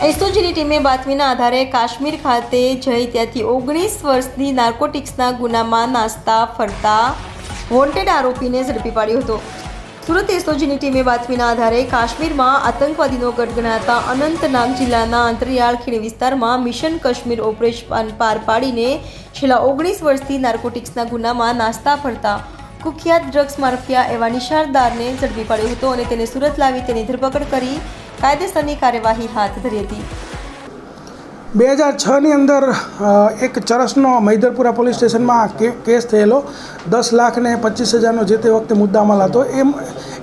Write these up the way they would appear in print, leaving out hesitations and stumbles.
એસઓજીની ટીમે બાતમીના આધારે કાશ્મીર ખાતે જઈ ત્યાંથી 19 વર્ષની નાર્કોટિક્સના ગુનામાં નાસ્તા ફરતા વોન્ટેડ આરોપીને ઝડપી પાડ્યો હતો। સુરત એસઓજીની ટીમે બાતમીના આધારે કાશ્મીરમાં આતંકવાદીનો ગઢ ગણાતા અનંતનાગ જિલ્લાના અંતરિયાળ ખીણ વિસ્તારમાં મિશન કાશ્મીર ઓપરેશન પાર પાડીને છેલ્લા 19 વર્ષથી નાર્કોટિક્સના ગુનામાં નાસ્તા ફરતા કુખ્યાત ડ્રગ્સ માફિયા એવા નિશારદારને ઝડપી પાડ્યો હતો અને તેને સુરત લાવી તેની ધરપકડ કરી કાયદેસરની કાર્યવાહી હાથ ધરી હતી। 2006ની અંદર એક ચરસનો મૈદરપુરા પોલીસ સ્ટેશનમાં કેસ થયેલો 10 લાખ ને 25,000નો જે તે વખતે મુદ્દામાલ હતો।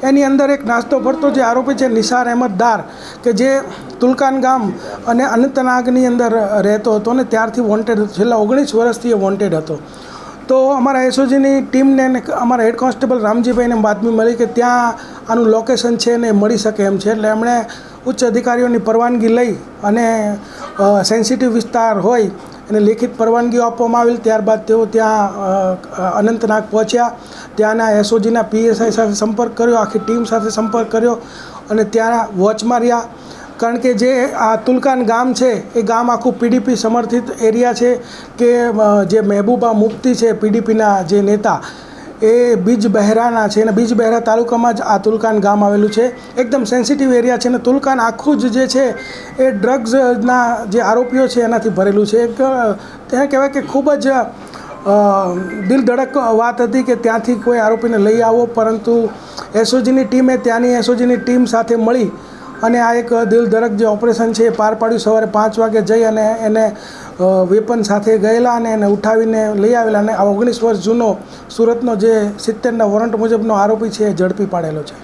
એની અંદર એક નાસ્તો ફરતો જે આરોપી છે નિસાર અહેમદ દાર કે જે તુલકાન ગામ અને અનંતનાગની અંદર રહેતો હતો અને ત્યારથી વોન્ટેડ છેલ્લા 19 વર્ષથી એ વોન્ટેડ હતો। તો અમારા એસઓજીની ટીમને અમારા હેડ કોન્સ્ટેબલ રામજીભાઈને બાતમી મળી કે ત્યાં આનું લોકેશન છે ને મળી શકે એમ છે, એટલે એમણે ઉચ્ચ અધિકારીઓની પરવાનગી લઈ અને સેન્સિટિવ વિસ્તાર હોય એને લેખિત પરવાનગીઓ આપવામાં આવેલ। ત્યારબાદ તેઓ ત્યાં અનંતનાગ પહોંચ્યા, ત્યાંના એસઓજીના પીએસઆઈ સાથે સંપર્ક કર્યો, આખી ટીમ સાથે સંપર્ક કર્યો અને ત્યાં વોચમાં રહ્યા। કારણ કે જે આ તુલકાન ગામ છે એ ગામ આખું પીડીપી સમર્થિત એરિયા છે કે જે મહેબૂબા મુફ્તી છે પીડીપીના જે નેતા એ બીજબહેરાના છે અને બીજબહેરા તાલુકામાં જ આ તુલકાન ગામ આવેલું છે। એકદમ સેન્સિટિવ એરિયા છે અને તુલકાન આખું જ જે છે એ ડ્રગ્સના જે આરોપીઓ છે એનાથી ભરેલું છે। એક ત્યાં કહેવાય કે ખૂબ જ દિલ ધડક વાત હતી કે ત્યાંથી કોઈ આરોપીને લઈ આવો, પરંતુ એસઓજીની ટીમે ત્યાંની એસઓજીની ટીમ સાથે મળી અને આ એક દિલ ધડક જે ઓપરેશન છે એ પાર પાડ્યું। સવારે 5 વાગે જઈ અને એને વેપન સાથે ગયેલા અને એને ઉઠાવીને લઈ આવેલા અને આ 19 વર્ષ જૂનો સુરતનો જે 70ના વોરંટ મુજબનો આરોપી છે એ ઝડપી પાડેલો છે।